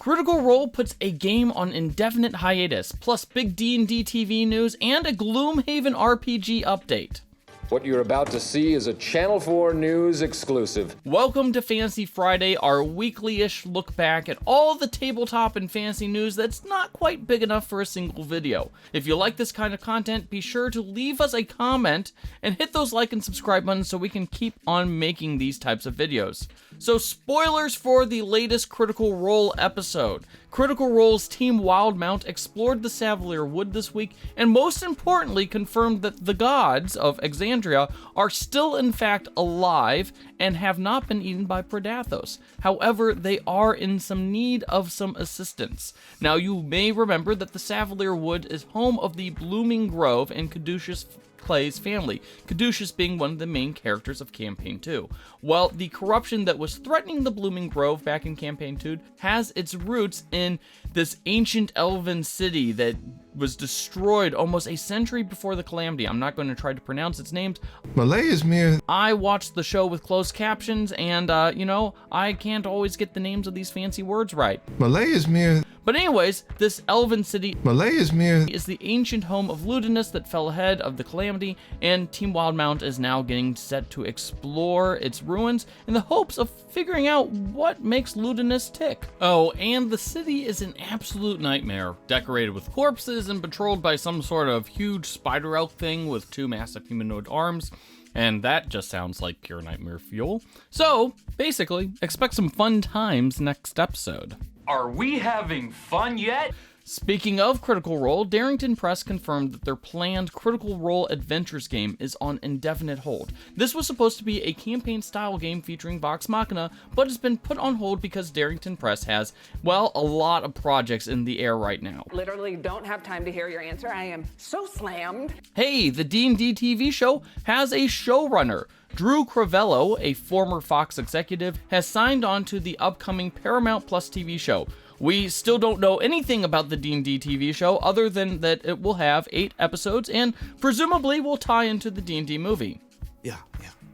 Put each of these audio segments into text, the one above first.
Critical Role puts a game on indefinite hiatus, plus big D&D TV news and a Gloomhaven RPG update. What you're about to see is a Channel 4 News exclusive. Welcome to Fantasy Friday, our weekly-ish look back at all the tabletop and fantasy news that's not quite big enough for a single video. If you like this kind of content, be sure to leave us a comment and hit those like and subscribe buttons so we can keep on making these types of videos. So spoilers for the latest Critical Role episode. Critical Role's Team Wildmount explored the Savalier Wood this week, and most importantly confirmed that the gods of Exandria are still in fact alive and have not been eaten by Predathos. However, they are in some need of some assistance. Now, you may remember that the Savalier Wood is home of the Blooming Grove and Caduceus Clay's family, Caduceus being one of the main characters of Campaign 2. Well, the corruption that was threatening the Blooming Grove back in Campaign 2 has its roots in this ancient elven city that was destroyed almost a century before the Calamity. I'm not going to try to pronounce its names. Malay is mere. I watched the show with closed captions, and, I can't always get the names of these fancy words right. Malay is mere. But anyways, this elven city Malay is mere. is the ancient home of Ludinus that fell ahead of the Calamity, and Team Wildmount is now getting set to explore its ruins in the hopes of figuring out what makes Ludinus tick. Oh, and the city is an absolute nightmare, decorated with corpses and patrolled by some sort of huge spider elk thing with two massive humanoid arms. And that just sounds like pure nightmare fuel. So, basically, expect some fun times next episode. Are we having fun yet? Speaking of Critical Role, Darrington Press confirmed that their planned Critical Role Adventures game is on indefinite hold. This was supposed to be a campaign-style game featuring Vox Machina, but has been put on hold because Darrington Press has, well, a lot of projects in the air right now. Literally don't have time to hear your answer. I am so slammed. Hey, the D&D TV show has a showrunner. Drew Crivello, a former Fox executive, has signed on to the upcoming Paramount Plus TV show. We still don't know anything about the D&D TV show other than that it will have 8 episodes and presumably will tie into the D&D movie. Yeah,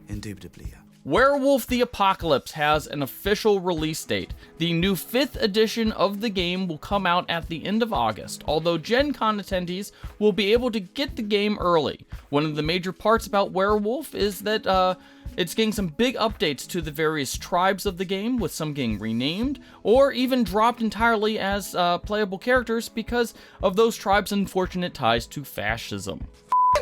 indubitably, yeah. Werewolf the Appocalypse has an official release date. The new 5th edition of the game will come out at the end of August, although Gen Con attendees will be able to get the game early. One of the major parts about Werewolf is that it's getting some big updates to the various tribes of the game, with some getting renamed, or even dropped entirely as playable characters because of those tribes' unfortunate ties to fascism.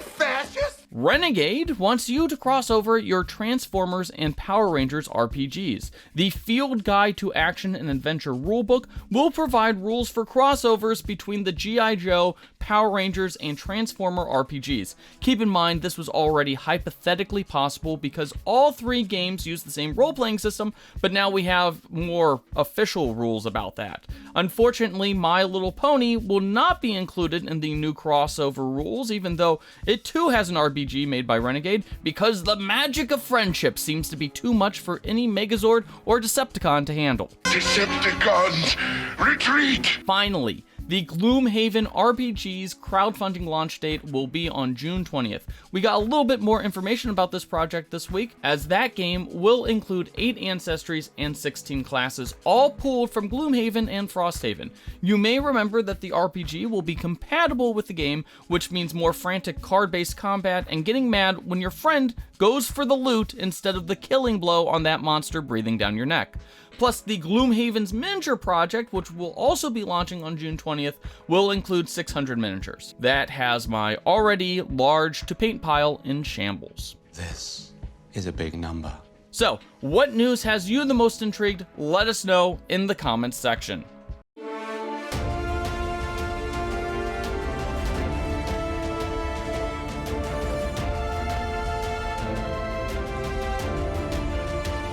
Fascist? Renegade wants you to cross over your Transformers and Power Rangers RPGs. The Field Guide to Action and Adventure rulebook will provide rules for crossovers between the G.I. Joe, Power Rangers, and Transformer RPGs. Keep in mind, this was already hypothetically possible because all 3 games use the same role-playing system, but now we have more official rules about that. Unfortunately, My Little Pony will not be included in the new crossover rules, even though it too has an RPG made by Renegade, because the magic of friendship seems to be too much for any Megazord or Decepticon to handle. Decepticons, retreat! Finally, the Gloomhaven RPG's crowdfunding launch date will be on June 20th. We got a little bit more information about this project this week, as that game will include 8 ancestries and 16 classes, all pulled from Gloomhaven and Frosthaven. You may remember that the RPG will be compatible with the game, which means more frantic card-based combat and getting mad when your friend goes for the loot instead of the killing blow on that monster breathing down your neck. Plus, the Gloomhaven's miniature project, which will also be launching on June 20th, will include 600 miniatures. That has my already large to paint pile in shambles. This is a big number. So, what news has you the most intrigued? Let us know in the comments section.